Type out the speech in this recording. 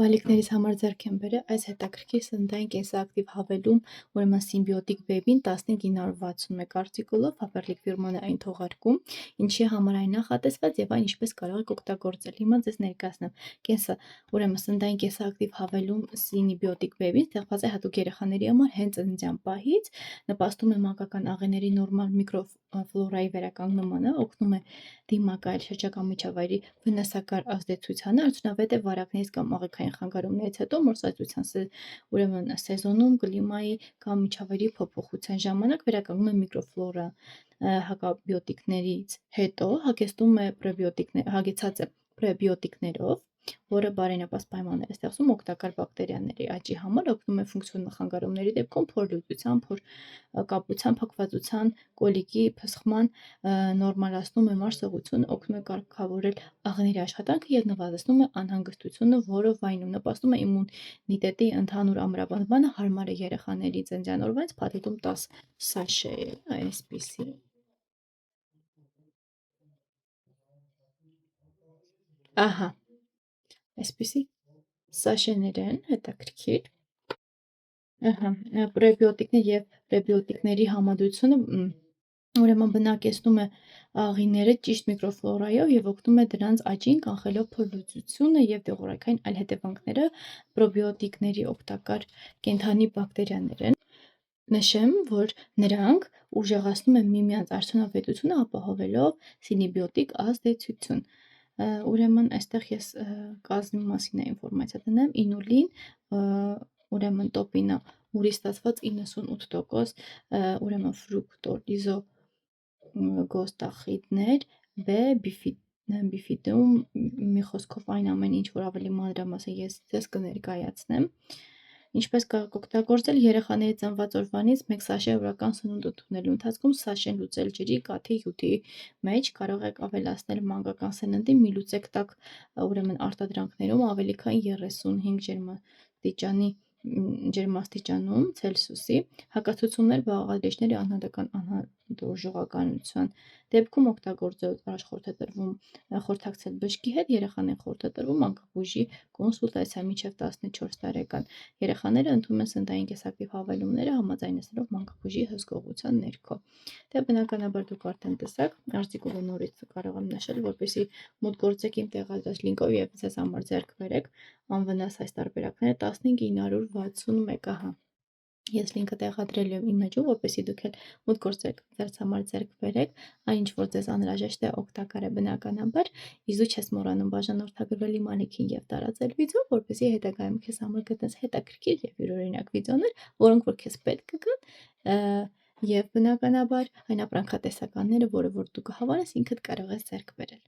Բալիկներից համար ձեռք են բերել այս հետաքրքիր սննդային կենսակտիվ հավելում, ուրեմն սիմբիոտիկ բեբին 15961 արտիկուլով Faberlic ֆիրման է այն թողարկում, ինչի համար այն նախատեսված եւ այն ինչպես կարող եք օգտագործել։ Հիմա ձեզ ներկայացնեմ։ Կենսը, ուրեմն սննդային կենսակտիվ հավելում սիմբիոտիկ բեբին ստեղծված է հատուկ երեխաների համար հենց ծննդյան պահից, նպաստում է մանկական աղիների նորմալ միկրոֆլորայի վերականգնմանը, օգնում է դիմակայել շրջակա միջավայրի վնասակար ազդեցությանը, արդյունավետ է վարակներից կամ աղիքային խանգարումներից հետո մորսածության ուրեմն սեզոնում կլիմայի կամ միջավայրի փոփոխության ժամանակ վերականգնում է միկրոֆլորա հակաբիոտիկներից հետո հագեցած է պրեբիոտիկներով, որը բարենպաստ պայմաններ է ստեղծում օգտակար բակտերիաների աճի համար, օգնում է ֆունկցիոնալ խանգարումների դեպքում փոր լուծության, փոր կապության, փակվածության, կոլիկի, փսխման, նորմալացնում է մարսողությունը, օգնում է կարգավորել աղիների աշխատանքը եւ նվազեցնում է անհանգստությունը, որը վայնում նպաստում է իմունիտետի ընդհանուր ամրապնդմանը, հարմար է երեխաների ծննդյան օրվանից փաթեթում 10 սաշե այսպիսի։ Ահա, այսպիսի սաշեներ են, հետաքրքիր։ Ահա, պրեբիոտիկներ եւ պրեբիոտիկների համադրությունը ուրեմն բնակեցնում է աղիները ճիշտ միկրոֆլորայով եւ օգնում է դրանց աճին, կանխելով փորլուծությունը եւ դեղորայքային այլ հետևանքները։ Պրոբիոտիկների օգտակար կենդանի բակտերիաներ են։ Նշեմ, որ նրանք ուժեղացնում են միմյանց արդյունավետությունը, ապահովելով սիմբիոտիկ ազդեցություն։ Ուրեմն այստեղ ես կազմի մասին է ինֆորմացիա դնեմ, ինուլին, ուրեմն տոպինա, մուրի ստացված 98%, ուրեմն ֆրուկտոր, իզոգոստախիդներ, B, բիֆիդում, մի խոսքով այն ամեն ինչ, որ ավելի մանրամասն ես ձեզ կներկայացնեմ։ Ինչպես կարող օգտագործել երեխաների ծնված օրվանից 1 սաշե օրական սնունդ ընդունելու ընթացքում սաշեն լուծել ջրի, կաթի, հյութի մեջ, կարող եք ավելացնել մանկական սննդի, մի լուծեք տաք ուրեմն արտադրանքներում ավելի քան 35 ջերմաստիճանում Ցելսիուսի, հակացություններ բաղադրիչների անհատական անհանդուրժողականության դեպքում օգտագործել խորհրդակցել բժշկի հետ, երեխաներին խորհուրդ է տրվում մանկաբույժի կոնսուլտացիա մինչև 14 տարեկան երեխաները ընդունում են սննդային կենսակտիվ հավելումները համաձայնեցնելով մանկաբույժի հսկողության ներքո։ Դե բնականաբար դուք արդեն տեսաք, արտիկուլը նորից կարող եմ նշել, որպեսզի մոտ գործեք իմ տեղադրած լինկով եւ ձեզ համար ձեռք բերեք անվնաս այս տարբերակները 15961, ահա։ Ես լինկը տեղադրել եմ իմ էջում, որպեսզի դուք էլ մոտ գործեք ձեզ համար ձեռք բերեք, այն ինչ որ ձեզ անհրաժեշտ է, օգտակար է բնականաբար, իզու չես մոռանում բաժանորդագրվել իմ անիքին եւ տարածել վիդեոն, որպեսզի հետագայում քեզ համար գտնես հետաքրքիր եւ յուրօրինակ վիդեոներ, որոնք որ քեզ պետք կգան, եւ բնականաբար այն ապրանքատեսականները, որը որ դու կհավանես, ինքդ կարող ես ձեռք բերել։